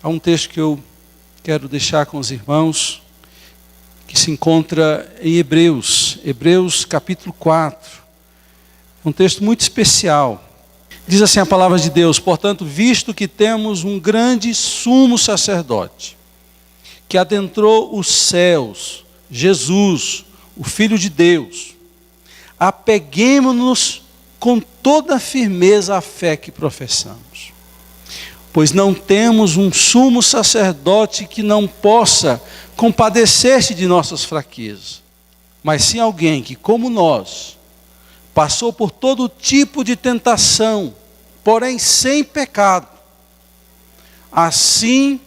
Há um texto que eu quero deixar com os irmãos, que se encontra em Hebreus capítulo 4. É um texto muito especial. Diz assim a palavra de Deus: portanto, visto que temos um grande sumo sacerdote, que adentrou os céus, Jesus, o Filho de Deus, apeguemo-nos com toda a firmeza à fé que professamos. Pois não temos um sumo sacerdote que não possa compadecer-se de nossas fraquezas, mas sim alguém que, como nós, passou por todo tipo de tentação, porém sem pecado. Assim,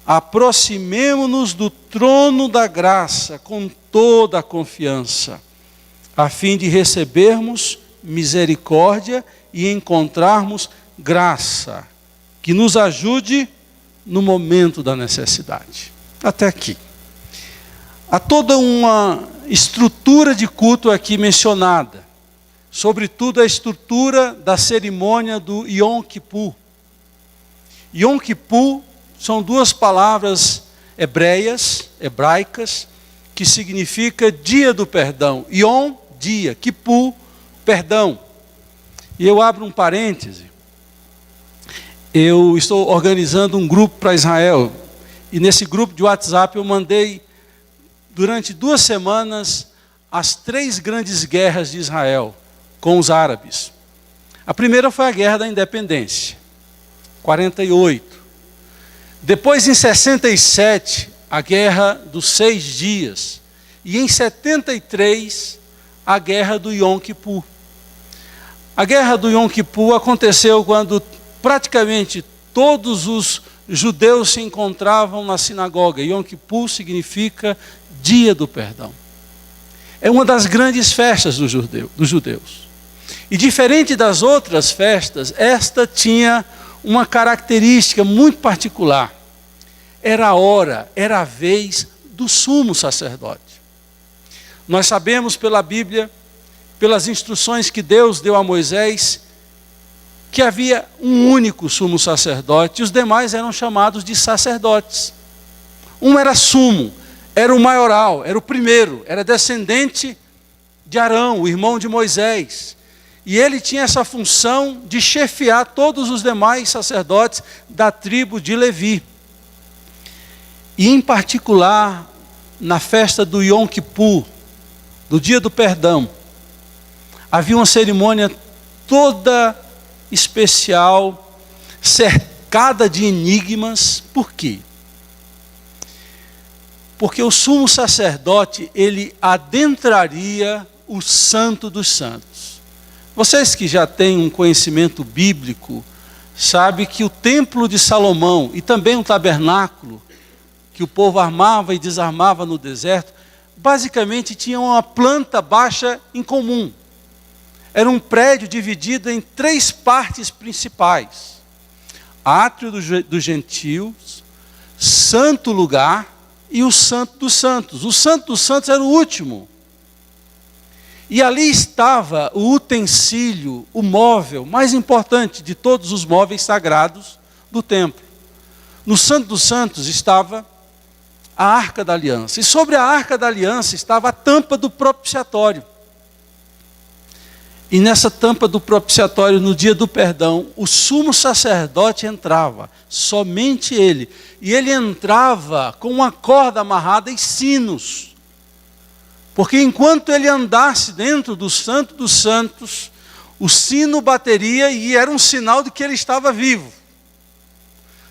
aproximemo-nos do trono da graça com toda a confiança, a fim de recebermos misericórdia e encontrarmos graça, que nos ajude no momento da necessidade. Até aqui. Há toda uma estrutura de culto aqui mencionada, sobretudo a estrutura da cerimônia do Yom Kippur. Yom Kippur são duas palavras hebraicas, que significa dia do perdão. Yom, dia, Kippur, perdão. E eu abro um parêntese. Eu estou organizando um grupo para Israel, e nesse grupo de WhatsApp eu mandei, durante 2 semanas, as 3 grandes guerras de Israel com os árabes. A primeira foi a Guerra da Independência, 48. Depois, em 67, a Guerra dos 6 Dias. E em 73, a Guerra do Yom Kippur. A Guerra do Yom Kippur aconteceu quando praticamente todos os judeus se encontravam na sinagoga. Yom Kippur significa dia do perdão. É uma das grandes festas dos judeus. E diferente das outras festas, esta tinha uma característica muito particular. Era a hora, era a vez do sumo sacerdote. Nós sabemos pela Bíblia, pelas instruções que Deus deu a Moisés, que havia um único sumo sacerdote, e os demais eram chamados de sacerdotes. Um era sumo, era o maioral, era o primeiro, era descendente de Arão, o irmão de Moisés. E ele tinha essa função de chefiar todos os demais sacerdotes da tribo de Levi. E em particular, na festa do Yom Kippur, do dia do perdão, havia uma cerimônia toda especial, cercada de enigmas. Por quê? Porque o sumo sacerdote, ele adentraria o Santo dos Santos. Vocês que já têm um conhecimento bíblico, sabem que o templo de Salomão e também o tabernáculo, que o povo armava e desarmava no deserto, basicamente tinham uma planta baixa em comum. Era um prédio dividido em 3 partes principais: átrio dos gentios, santo lugar e o santo dos santos. O santo dos santos era o último. E ali estava o utensílio, o móvel mais importante de todos os móveis sagrados do templo. No santo dos santos estava a Arca da Aliança. E sobre a Arca da Aliança estava a tampa do propiciatório. E nessa tampa do propiciatório, no dia do perdão, o sumo sacerdote entrava, somente ele. E ele entrava com uma corda amarrada e sinos. Porque enquanto ele andasse dentro do Santo dos Santos, o sino bateria e era um sinal de que ele estava vivo.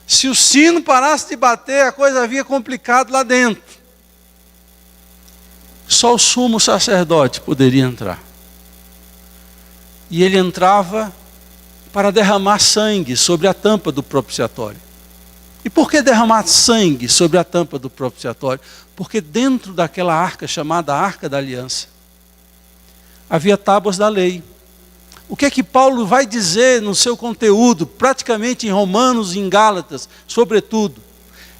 Se o sino parasse de bater, a coisa havia complicado lá dentro. Só o sumo sacerdote poderia entrar. E ele entrava para derramar sangue sobre a tampa do propiciatório. E por que derramar sangue sobre a tampa do propiciatório? Porque dentro daquela arca, chamada Arca da Aliança, havia tábuas da lei. O que é que Paulo vai dizer no seu conteúdo, praticamente em Romanos e em Gálatas, sobretudo?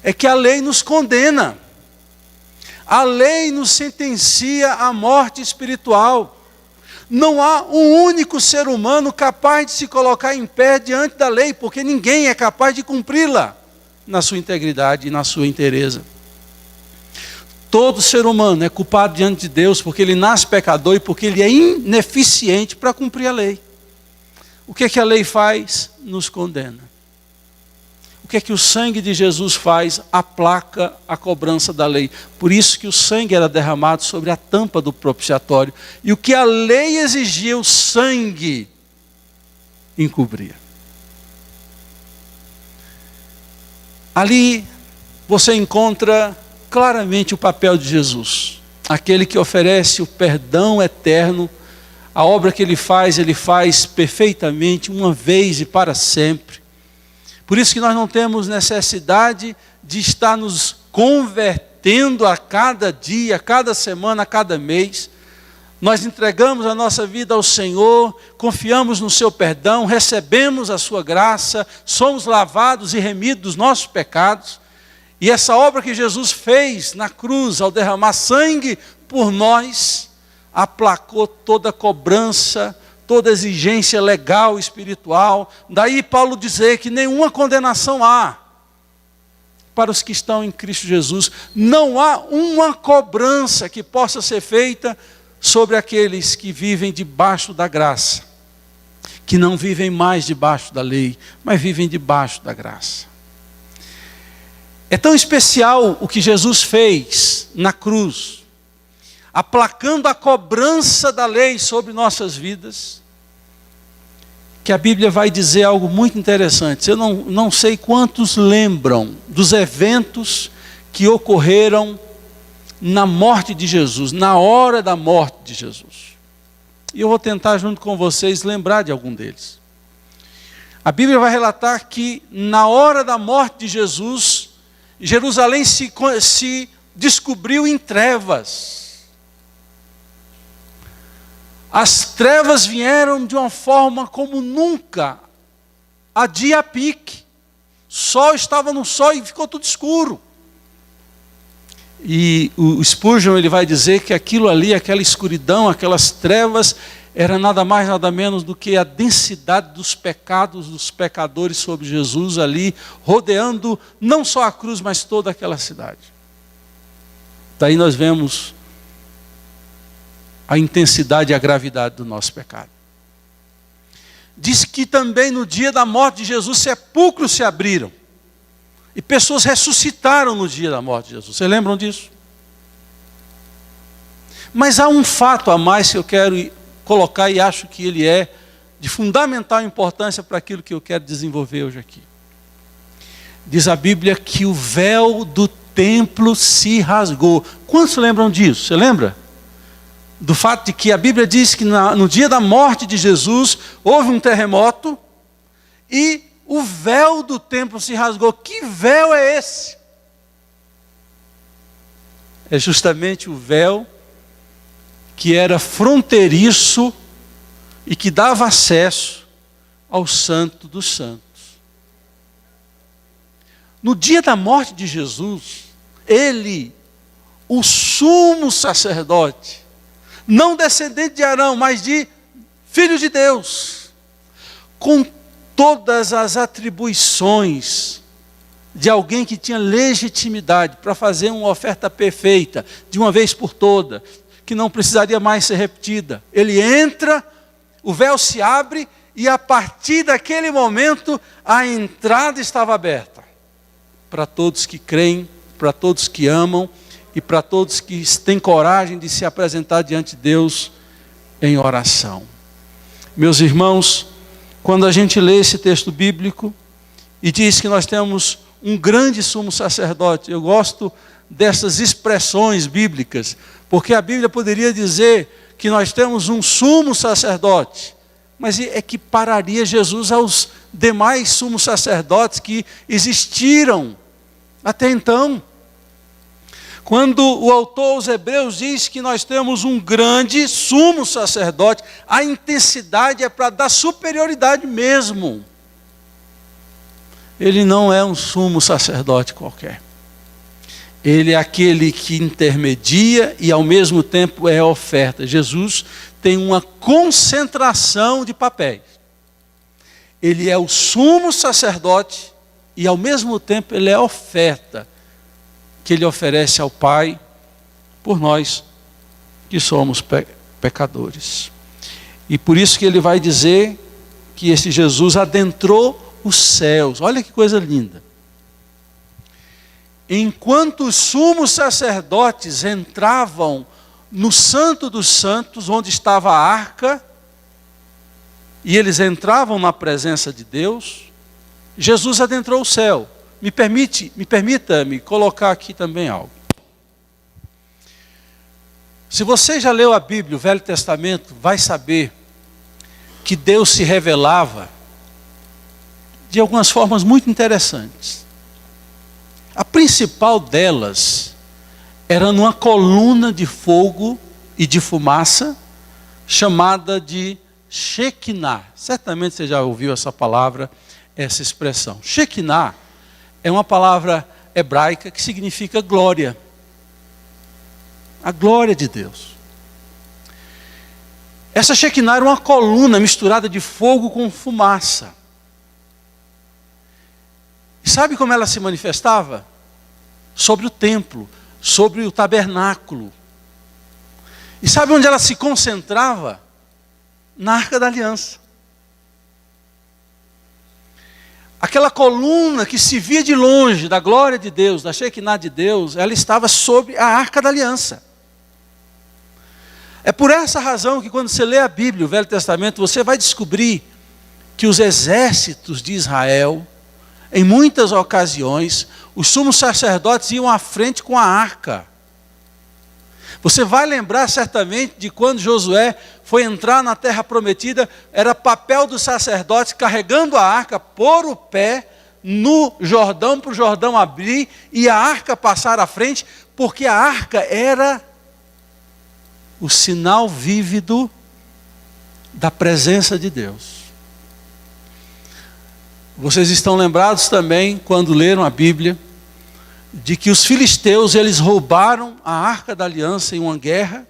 É que a lei nos condena. A lei nos sentencia à morte espiritual. Não há um único ser humano capaz de se colocar em pé diante da lei, porque ninguém é capaz de cumpri-la. na sua integridade e na sua inteireza. Todo ser humano é culpado diante de Deus porque ele nasce pecador e porque ele é ineficiente para cumprir a lei. O que é que a lei faz? Nos condena. O que é que o sangue de Jesus faz? Aplaca a cobrança da lei. Por isso que o sangue era derramado sobre a tampa do propiciatório. E o que a lei exigia, o sangue encobria. Ali você encontra claramente o papel de Jesus. Aquele que oferece o perdão eterno. A obra que ele faz perfeitamente, uma vez e para sempre. Por isso que nós não temos necessidade de estar nos convertendo a cada dia, a cada semana, a cada mês. Nós entregamos a nossa vida ao Senhor, confiamos no seu perdão, recebemos a sua graça, somos lavados e remidos dos nossos pecados. E essa obra que Jesus fez na cruz, ao derramar sangue por nós, aplacou toda cobrança, toda exigência legal e espiritual. Daí Paulo dizer que nenhuma condenação há para os que estão em Cristo Jesus. Não há uma cobrança que possa ser feita sobre aqueles que vivem debaixo da graça, que não vivem mais debaixo da lei, mas vivem debaixo da graça. É tão especial o que Jesus fez na cruz, aplacando a cobrança da lei sobre nossas vidas, que a Bíblia vai dizer algo muito interessante. Eu não sei quantos lembram dos eventos que ocorreram na morte de Jesus, na hora da morte de Jesus. E eu vou tentar junto com vocês lembrar de algum deles. A Bíblia vai relatar que na hora da morte de Jesus, Jerusalém se descobriu em trevas. As trevas vieram de uma forma como nunca, a dia a pique. O sol estava no sol e ficou tudo escuro. E o Spurgeon ele vai dizer que aquilo ali, aquela escuridão, aquelas trevas, era nada mais, nada menos do que a densidade dos pecados dos pecadores sobre Jesus ali, rodeando não só a cruz, mas toda aquela cidade. Daí nós vemos a intensidade e a gravidade do nosso pecado. Diz que também no dia da morte de Jesus, sepulcros se abriram. E pessoas ressuscitaram no dia da morte de Jesus. Vocês lembram disso? Mas há um fato a mais que eu quero colocar e acho que ele é de fundamental importância para aquilo que eu quero desenvolver hoje aqui. Diz a Bíblia que o véu do templo se rasgou. Quantos lembram disso? Você lembra? Do fato de que a Bíblia diz que no dia da morte de Jesus, houve um terremoto e o véu do templo se rasgou. Que véu é esse? É justamente o véu que era fronteiriço e que dava acesso ao Santo dos Santos. No dia da morte de Jesus, ele, o sumo sacerdote, não descendente de Arão, mas de filho de Deus, com todas as atribuições de alguém que tinha legitimidade para fazer uma oferta perfeita, de uma vez por toda, que não precisaria mais ser repetida. Ele entra, o véu se abre e a partir daquele momento a entrada estava aberta para todos que creem, para todos que amam e para todos que têm coragem de se apresentar diante de Deus em oração. Meus irmãos, quando a gente lê esse texto bíblico e diz que nós temos um grande sumo sacerdote, eu gosto dessas expressões bíblicas, porque a Bíblia poderia dizer que nós temos um sumo sacerdote, mas equipararia Jesus aos demais sumos sacerdotes que existiram até então. Quando o autor aos Hebreus diz que nós temos um grande sumo sacerdote, a intensidade é para dar superioridade mesmo. Ele não é um sumo sacerdote qualquer. Ele é aquele que intermedia e ao mesmo tempo é oferta. Jesus tem uma concentração de papéis. Ele é o sumo sacerdote e ao mesmo tempo ele é a oferta que ele oferece ao Pai por nós que somos pecadores. E por isso que ele vai dizer que esse Jesus adentrou os céus. Olha que coisa linda. Enquanto os sumos sacerdotes entravam no Santo dos Santos, onde estava a arca, e eles entravam na presença de Deus, Jesus adentrou o céu. Me permita-me colocar aqui também algo. Se você já leu a Bíblia, o Velho Testamento, vai saber que Deus se revelava de algumas formas muito interessantes. A principal delas era numa coluna de fogo e de fumaça, chamada de Shekinah. Certamente você já ouviu essa palavra, essa expressão. Shekinah é uma palavra hebraica que significa glória. A glória de Deus. Essa Shekinah era uma coluna misturada de fogo com fumaça. E sabe como ela se manifestava? Sobre o templo, sobre o tabernáculo. E sabe onde ela se concentrava? Na Arca da Aliança. Aquela coluna que se via de longe, da glória de Deus, da Shekinah de Deus, ela estava sobre a Arca da Aliança. É por essa razão que quando você lê a Bíblia, o Velho Testamento, você vai descobrir que os exércitos de Israel, em muitas ocasiões, os sumos sacerdotes iam à frente com a arca. Você vai lembrar certamente de quando Josué foi entrar na terra prometida, era papel dos sacerdotes carregando a arca, pôr o pé no Jordão, para o Jordão abrir e a arca passar à frente, porque a arca era o sinal vívido da presença de Deus. Vocês estão lembrados também, quando leram a Bíblia, de que os filisteus, eles roubaram a Arca da Aliança em uma guerra,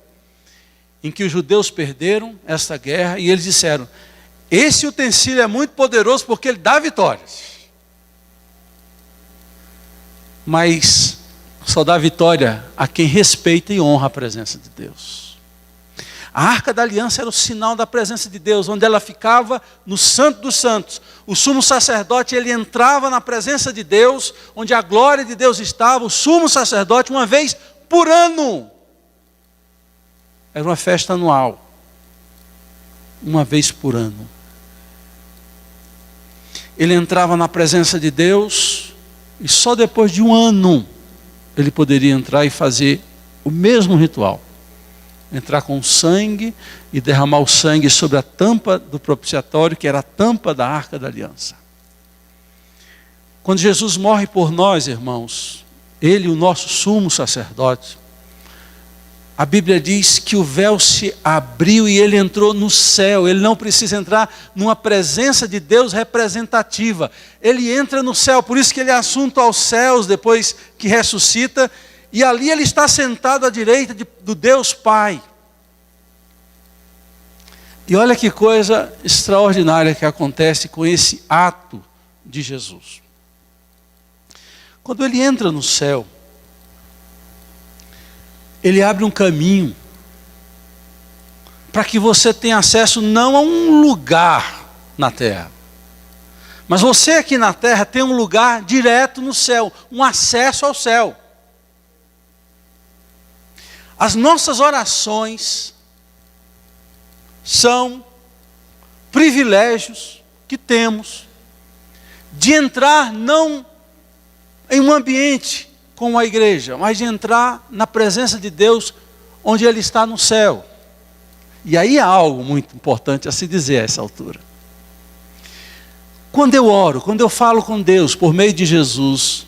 em que os judeus perderam essa guerra, e eles disseram, esse utensílio é muito poderoso porque ele dá vitórias. Mas só dá vitória a quem respeita e honra a presença de Deus. A Arca da Aliança era o sinal da presença de Deus, onde ela ficava no Santo dos Santos. O sumo sacerdote, ele entrava na presença de Deus, onde a glória de Deus estava. O sumo sacerdote, uma vez por ano. Era uma festa anual. Uma vez por ano. Ele entrava na presença de Deus, e só depois de um ano, ele poderia entrar e fazer o mesmo ritual. Entrar com sangue e derramar o sangue sobre a tampa do propiciatório, que era a tampa da Arca da Aliança. Quando Jesus morre por nós, irmãos, ele, o nosso sumo sacerdote, a Bíblia diz que o véu se abriu e ele entrou no céu. Ele não precisa entrar numa presença de Deus representativa. Ele entra no céu, por isso que ele é assunto aos céus depois que ressuscita. E ali ele está sentado à direita do Deus Pai. E olha que coisa extraordinária que acontece com esse ato de Jesus. Quando ele entra no céu, ele abre um caminho para que você tenha acesso não a um lugar na terra, mas você aqui na terra tem um lugar direto no céu, um acesso ao céu. As nossas orações são privilégios que temos de entrar não em um ambiente como a igreja, mas de entrar na presença de Deus onde Ele está no céu. E aí há algo muito importante a se dizer a essa altura. Quando eu oro, quando eu falo com Deus por meio de Jesus,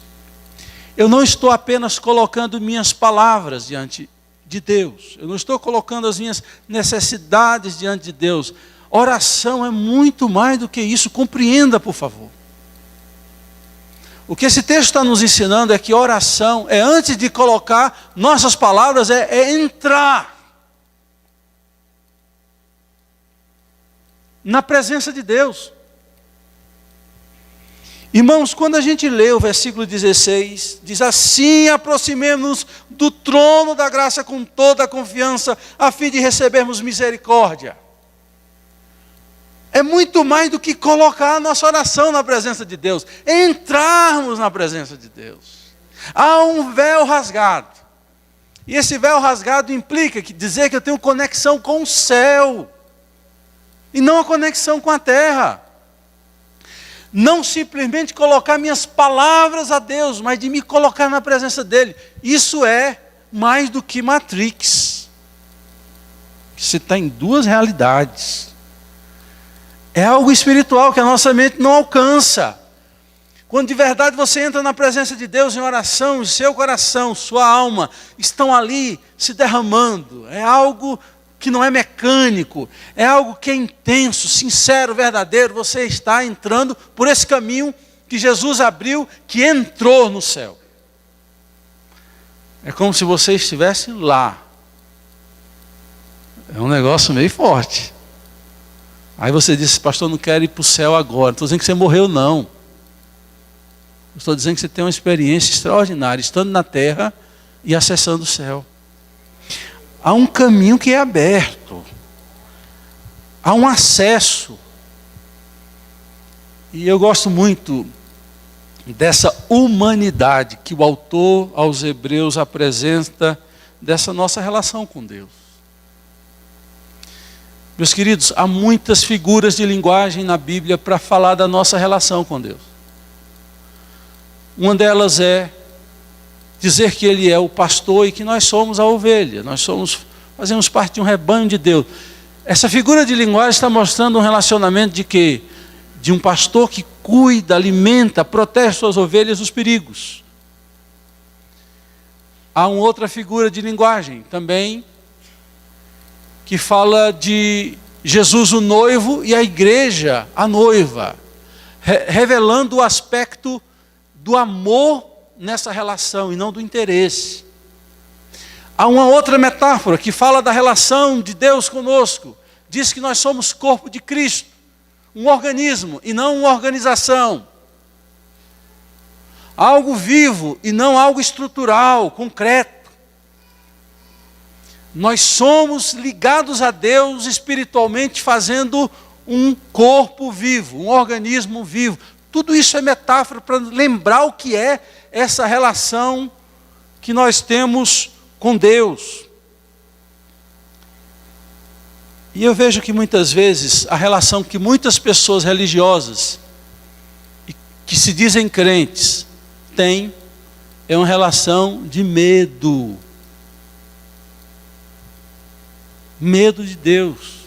eu não estou apenas colocando minhas palavras diante de Deus. Eu não estou colocando as minhas necessidades diante de Deus. Oração é muito mais do que isso. Compreenda, por favor. O que esse texto está nos ensinando é que oração é, antes de colocar nossas palavras, é entrar na presença de Deus. Irmãos, quando a gente lê o versículo 16, diz assim: aproximemo-nos do trono da graça com toda a confiança, a fim de recebermos misericórdia. É muito mais do que colocar a nossa oração na presença de Deus, é entrarmos na presença de Deus. Há um véu rasgado, e esse véu rasgado implica dizer que eu tenho conexão com o céu, e não a conexão com a terra. Não simplesmente colocar minhas palavras a Deus, mas de me colocar na presença dEle. Isso é mais do que Matrix. Você está em duas realidades. É algo espiritual que a nossa mente não alcança. Quando de verdade você entra na presença de Deus em oração, o seu coração, sua alma estão ali se derramando. É algo que não é mecânico, é algo que é intenso, sincero, verdadeiro. Você está entrando por esse caminho que Jesus abriu, que entrou no céu. É como se você estivesse lá. É um negócio meio forte. Aí você disse: pastor, não quero ir para o céu agora. Não estou dizendo que você morreu, não. Estou dizendo que você tem uma experiência extraordinária, estando na terra e acessando o céu. Há um caminho que é aberto. Há um acesso. E eu gosto muito dessa humanidade que o autor aos Hebreus apresenta dessa nossa relação com Deus. Meus queridos, há muitas figuras de linguagem na Bíblia para falar da nossa relação com Deus. Uma delas é dizer que Ele é o pastor e que nós somos a ovelha. Fazemos parte de um rebanho de Deus. Essa figura de linguagem está mostrando um relacionamento de quê? De um pastor que cuida, alimenta, protege suas ovelhas dos perigos. Há uma outra figura de linguagem também, que fala de Jesus o noivo e a igreja a noiva, revelando o aspecto do amor nessa relação e não do interesse. Há uma outra metáfora que fala da relação de Deus conosco. Diz que nós somos corpo de Cristo, um organismo e não uma organização. Algo vivo e não algo estrutural, concreto. Nós somos ligados a Deus espiritualmente, fazendo um corpo vivo, um organismo vivo. Tudo isso é metáfora para lembrar o que é essa relação que nós temos com Deus. E eu vejo que muitas vezes a relação que muitas pessoas religiosas que se dizem crentes têm é uma relação de medo. Medo de Deus.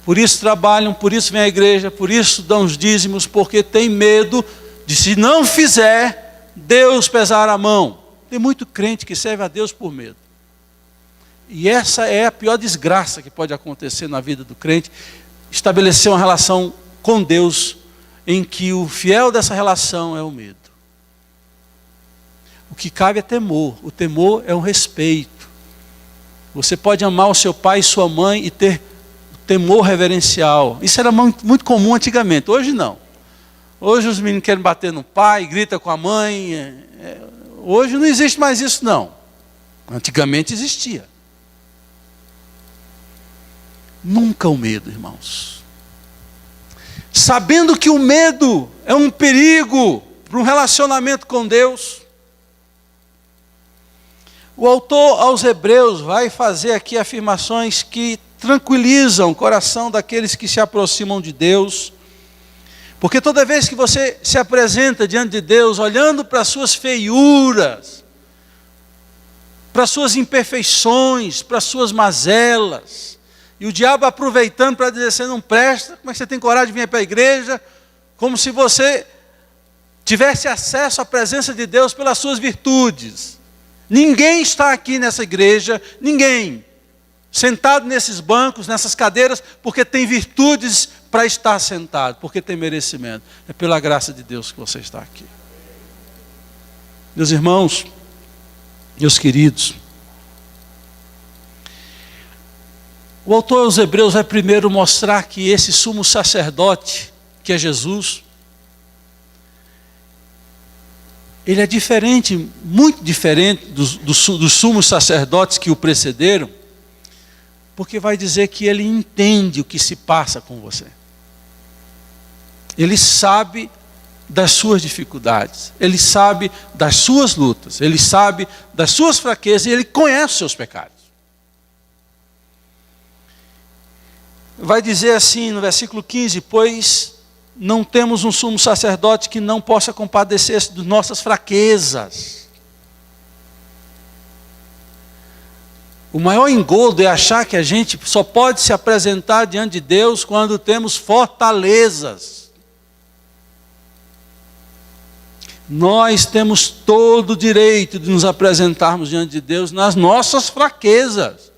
Por isso trabalham, por isso vêm à igreja, por isso dão os dízimos, porque tem medo de, se não fizer, Deus pesar a mão. Tem muito crente que serve a Deus por medo. E essa é a pior desgraça que pode acontecer na vida do crente, estabelecer uma relação com Deus em que o fiel dessa relação é o medo. O que cabe é temor. O temor é um respeito. Você pode amar o seu pai e sua mãe e ter temor reverencial. Isso era muito comum antigamente, hoje não. Hoje os meninos querem bater no pai, grita com a mãe. Hoje não existe mais isso, não. Antigamente existia. Nunca o medo, irmãos. Sabendo que o medo é um perigo para um relacionamento com Deus, o autor aos Hebreus vai fazer aqui afirmações que tranquilizam o coração daqueles que se aproximam de Deus. Porque toda vez que você se apresenta diante de Deus, olhando para as suas feiuras, para as suas imperfeições, para as suas mazelas, e o diabo aproveitando para dizer: você não presta, como é que você tem coragem de vir para a igreja? Como se você tivesse acesso à presença de Deus pelas suas virtudes. Ninguém está aqui nessa igreja, ninguém, sentado nesses bancos, nessas cadeiras, porque tem virtudes para estar sentado, porque tem merecimento. É pela graça de Deus que você está aqui. Meus irmãos, meus queridos, o autor aos Hebreus vai primeiro mostrar que esse sumo sacerdote, que é Jesus, ele é diferente, muito diferente dos sumos sacerdotes que o precederam, porque vai dizer que ele entende o que se passa com você. Ele sabe das suas dificuldades, ele sabe das suas lutas, ele sabe das suas fraquezas e ele conhece os seus pecados. Vai dizer assim no versículo 15: pois não temos um sumo sacerdote que não possa compadecer-se de nossas fraquezas. O maior engodo é achar que a gente só pode se apresentar diante de Deus quando temos fortalezas. Nós temos todo o direito de nos apresentarmos diante de Deus nas nossas fraquezas.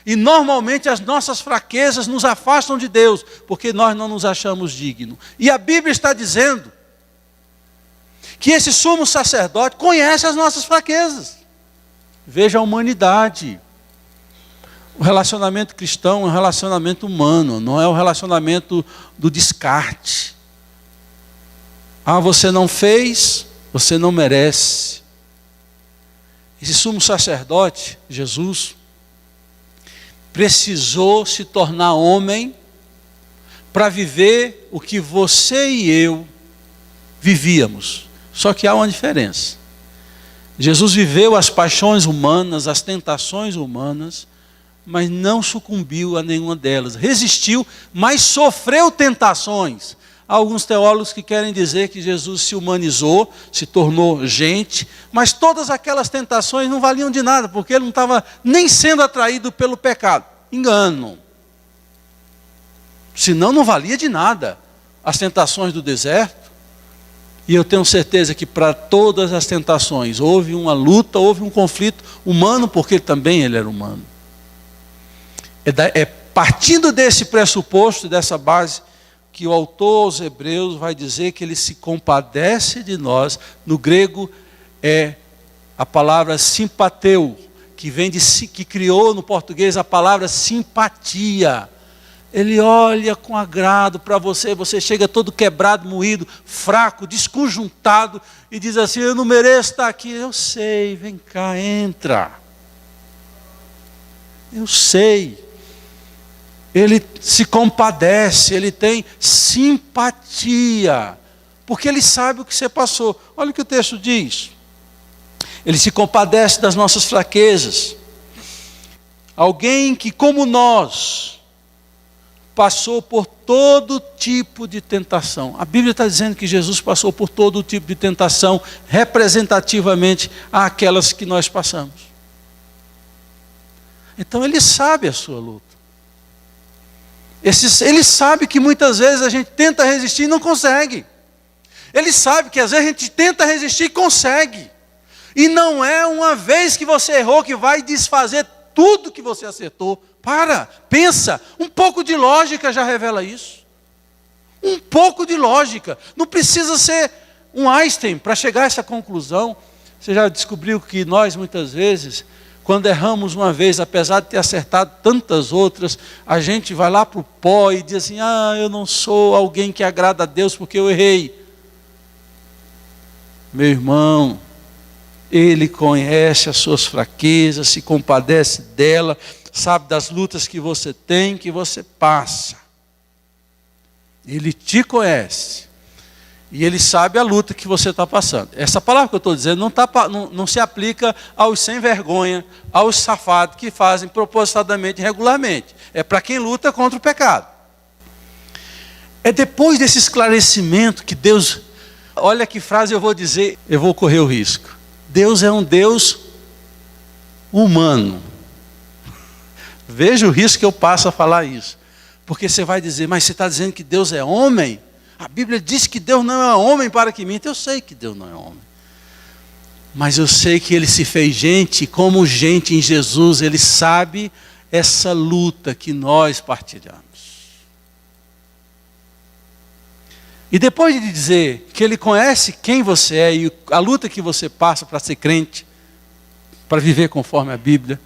E normalmente as nossas fraquezas nos afastam de Deus, porque nós não nos achamos dignos. E a Bíblia está dizendo que esse sumo sacerdote conhece as nossas fraquezas. Veja a humanidade. O relacionamento cristão é um relacionamento humano, não é o relacionamento do descarte. Ah, você não fez, você não merece. Esse sumo sacerdote, Jesus, precisou se tornar homem para viver o que você e eu vivíamos. Só que há uma diferença. Jesus viveu as paixões humanas, as tentações humanas, mas não sucumbiu a nenhuma delas. Resistiu, mas sofreu tentações. Há alguns teólogos que querem dizer que Jesus se humanizou, se tornou gente, mas todas aquelas tentações não valiam de nada, porque ele não estava nem sendo atraído pelo pecado. Engano. Senão não valia de nada as tentações do deserto. E eu tenho certeza que para todas as tentações houve uma luta, houve um conflito humano, porque também ele era humano. É partindo desse pressuposto, dessa base, que o autor aos Hebreus vai dizer que ele se compadece de nós. No grego é a palavra simpateu, que criou no português a palavra simpatia. Ele olha com agrado para você, você chega todo quebrado, moído, fraco, desconjuntado, e diz assim: eu não mereço estar aqui. Eu sei, vem cá, entra. Eu sei. Ele se compadece, ele tem simpatia, porque ele sabe o que você passou. Olha o que o texto diz. Ele se compadece das nossas fraquezas. Alguém que, como nós, passou por todo tipo de tentação. A Bíblia está dizendo que Jesus passou por todo tipo de tentação, representativamente àquelas que nós passamos. Então ele sabe a sua luta. Ele sabe que muitas vezes a gente tenta resistir e não consegue. Ele sabe que às vezes a gente tenta resistir e consegue. E não é uma vez que você errou que vai desfazer tudo que você acertou. Pensa, um pouco de lógica já revela isso. Um pouco de lógica. Não precisa ser um Einstein para chegar a essa conclusão. Você já descobriu que nós muitas vezes, quando erramos uma vez, apesar de ter acertado tantas outras, a gente vai lá para o pó e diz assim: eu não sou alguém que agrada a Deus porque eu errei. Meu irmão, Ele conhece as suas fraquezas, se compadece dela, sabe das lutas que você tem, que você passa. Ele te conhece. E Ele sabe a luta que você está passando. Essa palavra que eu estou dizendo não se aplica aos sem vergonha, aos safados que fazem propositadamente e regularmente. É para quem luta contra o pecado. É depois desse esclarecimento que Deus... Olha que frase eu vou dizer, eu vou correr o risco. Deus é um Deus humano. Veja o risco que eu passo a falar isso. Porque você vai dizer: mas você está dizendo que Deus é homem? A Bíblia diz que Deus não é homem para que minta. Eu sei que Deus não é homem. Mas eu sei que Ele se fez gente, e como gente em Jesus, Ele sabe essa luta que nós partilhamos. E depois de dizer que Ele conhece quem você é e a luta que você passa para ser crente, para viver conforme a Bíblia,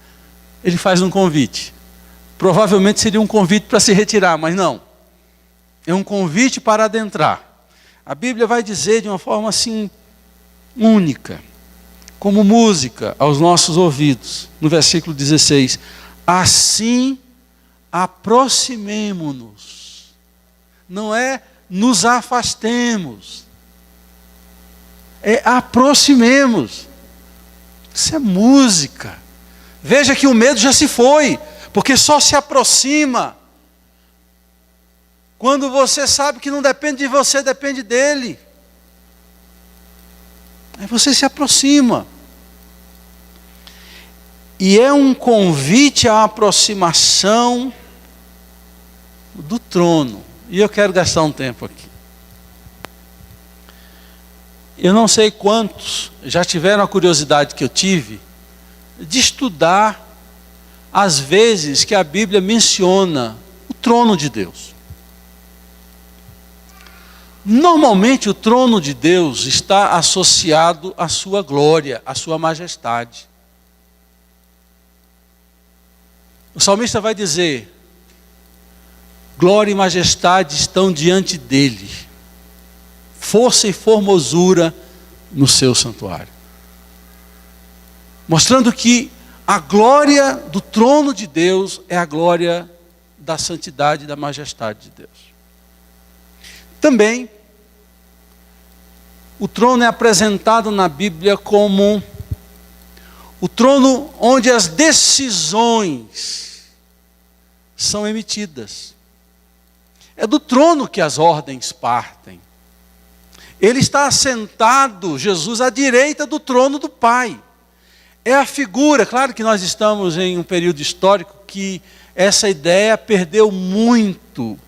Ele faz um convite. Provavelmente seria um convite para se retirar, mas não. É um convite para adentrar. A Bíblia vai dizer de uma forma assim única, como música aos nossos ouvidos. No versículo 16, assim aproximemo-nos. Não é nos afastemos, é aproximemos. Isso é música. Veja que o medo já se foi, porque só se aproxima quando você sabe que não depende de você, depende dele. Aí você se aproxima. E é um convite à aproximação do trono. E eu quero gastar um tempo aqui. Eu não sei quantos já tiveram a curiosidade que eu tive de estudar as vezes que a Bíblia menciona o trono de Deus. Normalmente o trono de Deus está associado à sua glória, à sua majestade. O salmista vai dizer: glória e majestade estão diante dele, força e formosura no seu santuário. Mostrando que a glória do trono de Deus é a glória da santidade e da majestade de Deus. Também, o trono é apresentado na Bíblia como o trono onde as decisões são emitidas. É do trono que as ordens partem. Ele está assentado, Jesus, à direita do trono do Pai. É a figura, claro que nós estamos em um período histórico que essa ideia perdeu muito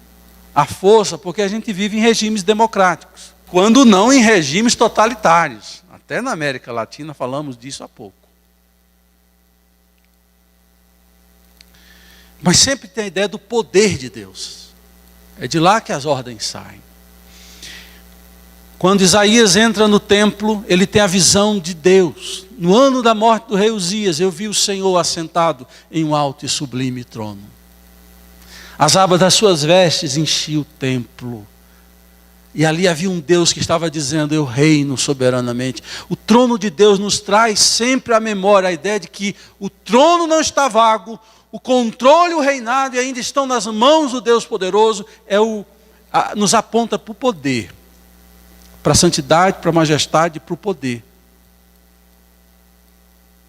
a força, porque a gente vive em regimes democráticos, quando não em regimes totalitários. Até na América Latina falamos disso há pouco. Mas sempre tem a ideia do poder de Deus. É de lá que as ordens saem. Quando Isaías entra no templo, ele tem a visão de Deus. No ano da morte do rei Uzias, eu vi o Senhor assentado em um alto e sublime trono. As abas das suas vestes enchiam o templo. E ali havia um Deus que estava dizendo: eu reino soberanamente. O trono de Deus nos traz sempre à memória a ideia de que o trono não está vago, o controle e o reinado ainda estão nas mãos do Deus poderoso. Nos aponta para o poder, para a santidade, para a majestade e para o poder.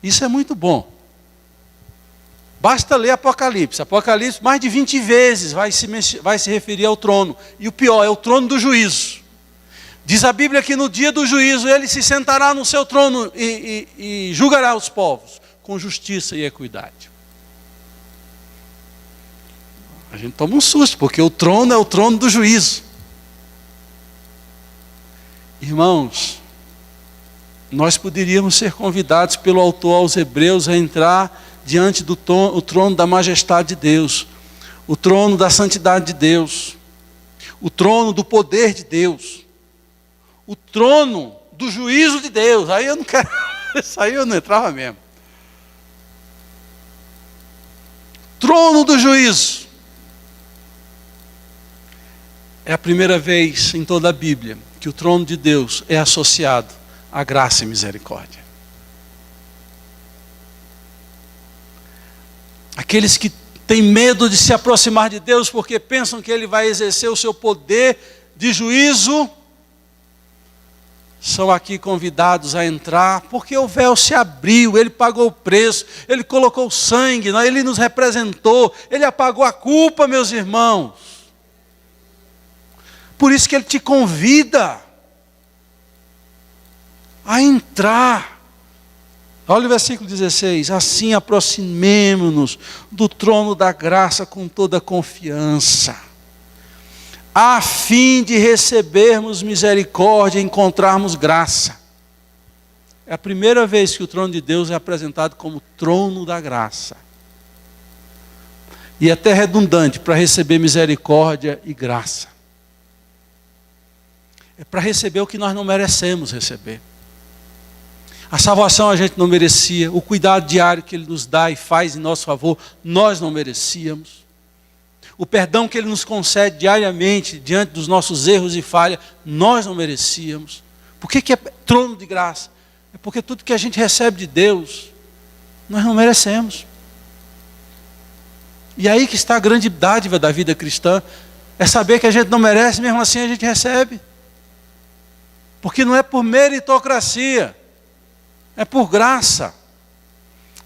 Isso é muito bom. Basta ler Apocalipse. Apocalipse mais de 20 vezes vai se referir ao trono. E o pior, é o trono do juízo. Diz a Bíblia que no dia do juízo ele se sentará no seu trono e julgará os povos com justiça e equidade. A gente toma um susto, porque o trono é o trono do juízo. Irmãos, nós poderíamos ser convidados pelo autor aos Hebreus a entrar diante do trono da majestade de Deus, o trono da santidade de Deus, o trono do poder de Deus, o trono do juízo de Deus. Aí eu não quero, isso aí eu não entrava mesmo. Trono do juízo. É a primeira vez em toda a Bíblia que o trono de Deus é associado à graça e misericórdia. Aqueles que têm medo de se aproximar de Deus porque pensam que Ele vai exercer o seu poder de juízo, são aqui convidados a entrar, porque o véu se abriu, Ele pagou o preço, Ele colocou sangue, Ele nos representou, Ele apagou a culpa, meus irmãos. Por isso que Ele te convida a entrar. Olha o versículo 16. Assim aproximemo-nos do trono da graça com toda confiança, a fim de recebermos misericórdia e encontrarmos graça. É a primeira vez que o trono de Deus é apresentado como trono da graça. E é até redundante, para receber misericórdia e graça. É para receber o que nós não merecemos receber. A salvação a gente não merecia, o cuidado diário que Ele nos dá e faz em nosso favor, nós não merecíamos. O perdão que Ele nos concede diariamente, diante dos nossos erros e falhas, nós não merecíamos. Por que é trono de graça? É porque tudo que a gente recebe de Deus, nós não merecemos. E aí que está a grande dádiva da vida cristã, é saber que a gente não merece, mesmo assim a gente recebe. Porque não é por meritocracia, é por graça.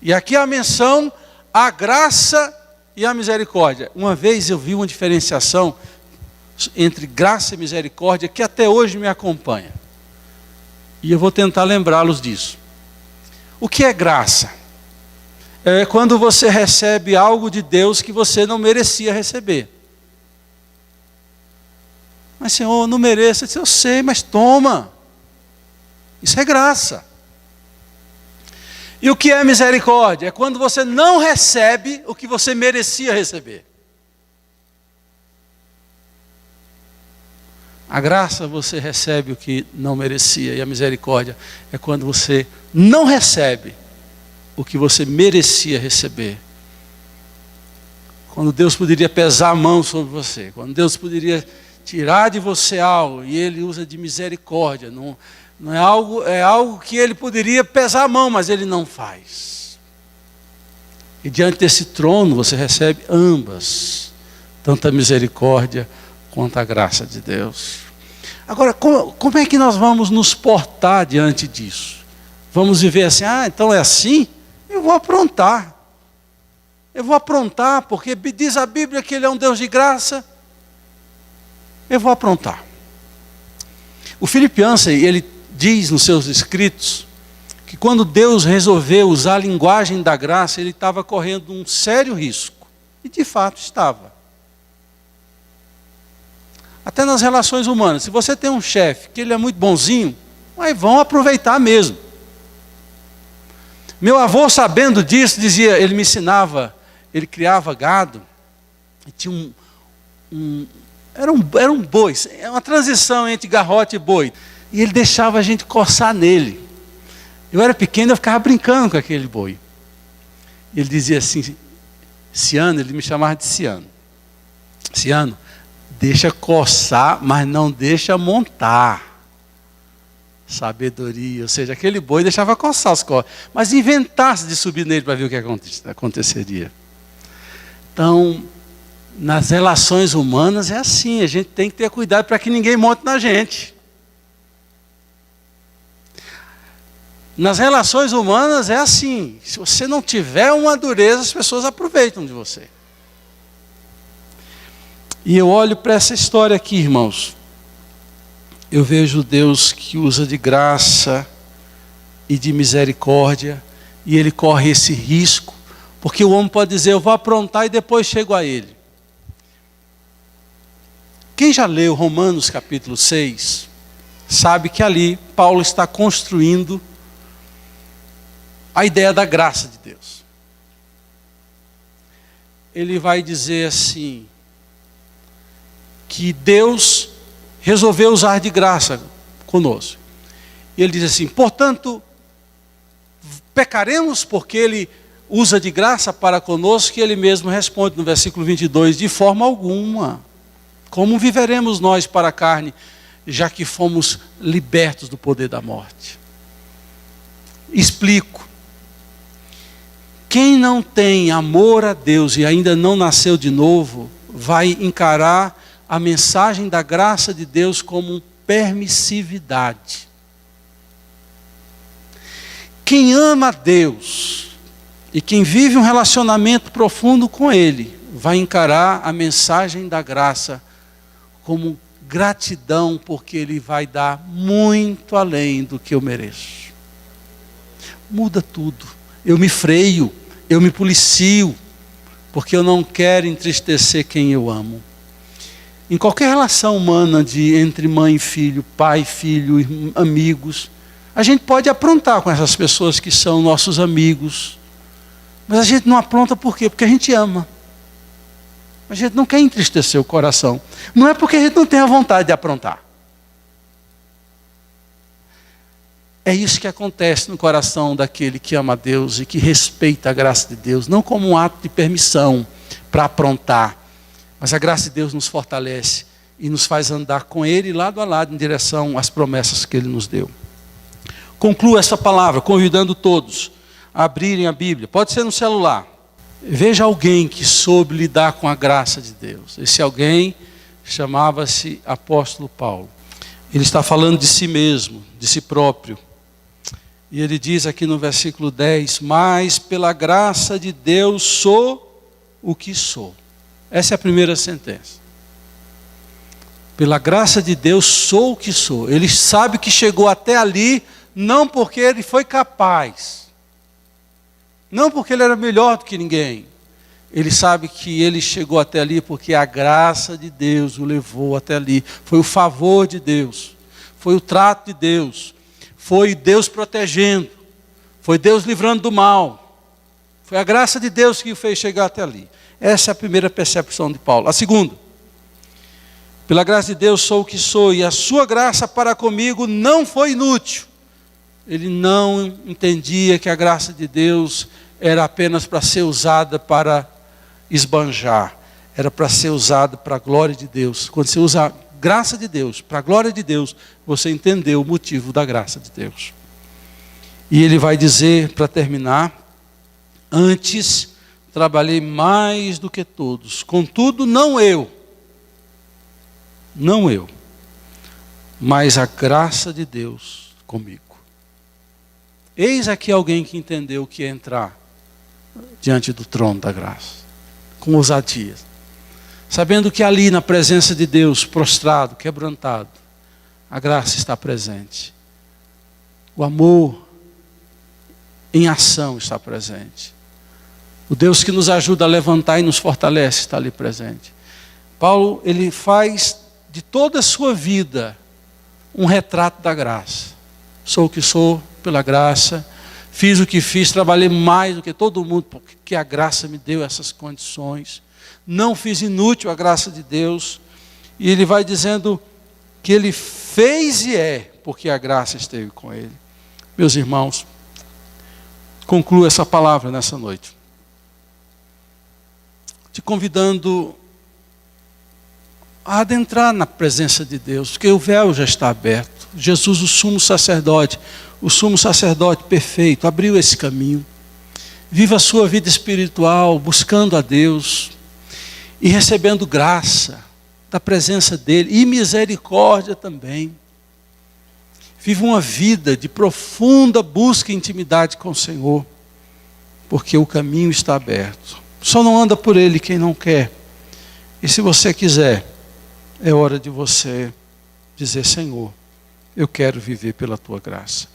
E aqui a menção à graça e à misericórdia. Uma vez eu vi uma diferenciação entre graça e misericórdia que até hoje me acompanha. E eu vou tentar lembrá-los disso. O que é graça? É quando você recebe algo de Deus que você não merecia receber. Mas Senhor, eu não mereço. Eu sei, mas toma. Isso é graça. E o que é misericórdia? É quando você não recebe o que você merecia receber. A graça você recebe o que não merecia. E a misericórdia é quando você não recebe o que você merecia receber. Quando Deus poderia pesar a mão sobre você. Quando Deus poderia tirar de você algo. E Ele usa de misericórdia. Não é algo que Ele poderia pesar a mão, mas Ele não faz. E diante desse trono você recebe ambas. Tanto a misericórdia quanto a graça de Deus. Agora, como é que nós vamos nos portar diante disso? Vamos viver assim, então é assim? Eu vou aprontar. Eu vou aprontar, porque diz a Bíblia que Ele é um Deus de graça. Eu vou aprontar. O Philip Yancey, ele diz nos seus escritos, que quando Deus resolveu usar a linguagem da graça, Ele estava correndo um sério risco. E de fato estava. Até nas relações humanas. Se você tem um chefe que ele é muito bonzinho, aí vão aproveitar mesmo. Meu avô, sabendo disso, dizia, ele me ensinava, ele criava gado, e tinha era um boi, é uma transição entre garrote e boi. E ele deixava a gente coçar nele. Eu era pequeno, eu ficava brincando com aquele boi. Ele dizia assim, Ciano, ele me chamava de Ciano. Ciano, deixa coçar, mas não deixa montar. Sabedoria, ou seja, aquele boi deixava coçar as costas, mas inventasse de subir nele para ver o que aconteceria. Então, nas relações humanas é assim, a gente tem que ter cuidado para que ninguém monte na gente. Nas relações humanas é assim, se você não tiver uma dureza, as pessoas aproveitam de você. E eu olho para essa história aqui, irmãos. Eu vejo Deus que usa de graça e de misericórdia. E Ele corre esse risco. Porque o homem pode dizer, eu vou aprontar e depois chego a Ele. Quem já leu Romanos capítulo 6, sabe que ali Paulo está construindo a ideia da graça de Deus. Ele vai dizer assim, que Deus resolveu usar de graça conosco. E ele diz assim, portanto, pecaremos porque Ele usa de graça para conosco, e Ele mesmo responde no versículo 22, de forma alguma. Como viveremos nós para a carne, já que fomos libertos do poder da morte? Explico. Quem não tem amor a Deus e ainda não nasceu de novo, vai encarar a mensagem da graça de Deus como permissividade. Quem ama a Deus e quem vive um relacionamento profundo com Ele, vai encarar a mensagem da graça como gratidão, porque Ele vai dar muito além do que eu mereço. Muda tudo. Eu me freio, eu me policio, porque eu não quero entristecer quem eu amo. Em qualquer relação humana entre mãe e filho, pai, filho, amigos, a gente pode aprontar com essas pessoas que são nossos amigos. Mas a gente não apronta por quê? Porque a gente ama. A gente não quer entristecer o coração. Não é porque a gente não tem a vontade de aprontar. É isso que acontece no coração daquele que ama a Deus e que respeita a graça de Deus. Não como um ato de permissão para aprontar. Mas a graça de Deus nos fortalece e nos faz andar com Ele lado a lado em direção às promessas que Ele nos deu. Concluo essa palavra convidando todos a abrirem a Bíblia. Pode ser no celular. Veja alguém que soube lidar com a graça de Deus. Esse alguém chamava-se apóstolo Paulo. Ele está falando de si mesmo, de si próprio. E ele diz aqui no versículo 10, mas pela graça de Deus sou o que sou. Essa é a primeira sentença. Pela graça de Deus sou o que sou. Ele sabe que chegou até ali, não porque ele foi capaz. Não porque ele era melhor do que ninguém. Ele sabe que ele chegou até ali porque a graça de Deus o levou até ali. Foi o favor de Deus. Foi o trato de Deus. Foi Deus protegendo. Foi Deus livrando do mal. Foi a graça de Deus que o fez chegar até ali. Essa é a primeira percepção de Paulo. A segunda. Pela graça de Deus sou o que sou. E a sua graça para comigo não foi inútil. Ele não entendia que a graça de Deus era apenas para ser usada para esbanjar. Era para ser usada para a glória de Deus. Quando você usa a graça de Deus para a glória de Deus, você entendeu o motivo da graça de Deus. E ele vai dizer, para terminar, antes trabalhei mais do que todos. Contudo, não eu, mas a graça de Deus comigo. Eis aqui alguém que entendeu o que é entrar diante do trono da graça, com ousadia, sabendo que ali na presença de Deus, prostrado, quebrantado, a graça está presente. O amor em ação está presente. O Deus que nos ajuda a levantar e nos fortalece está ali presente. Paulo, ele faz de toda a sua vida um retrato da graça. Sou o que sou pela graça, fiz o que fiz, trabalhei mais do que todo mundo, porque a graça me deu essas condições. Não fiz inútil a graça de Deus. E ele vai dizendo que ele fez e é, porque a graça esteve com ele. Meus irmãos, concluo essa palavra nessa noite, te convidando a adentrar na presença de Deus, porque o véu já está aberto. Jesus, o sumo sacerdote perfeito, abriu esse caminho. Viva a sua vida espiritual, buscando a Deus e recebendo graça da presença dEle e misericórdia também. Viva uma vida de profunda busca e intimidade com o Senhor, porque o caminho está aberto. Só não anda por ele quem não quer. E se você quiser, é hora de você dizer: Senhor, eu quero viver pela tua graça.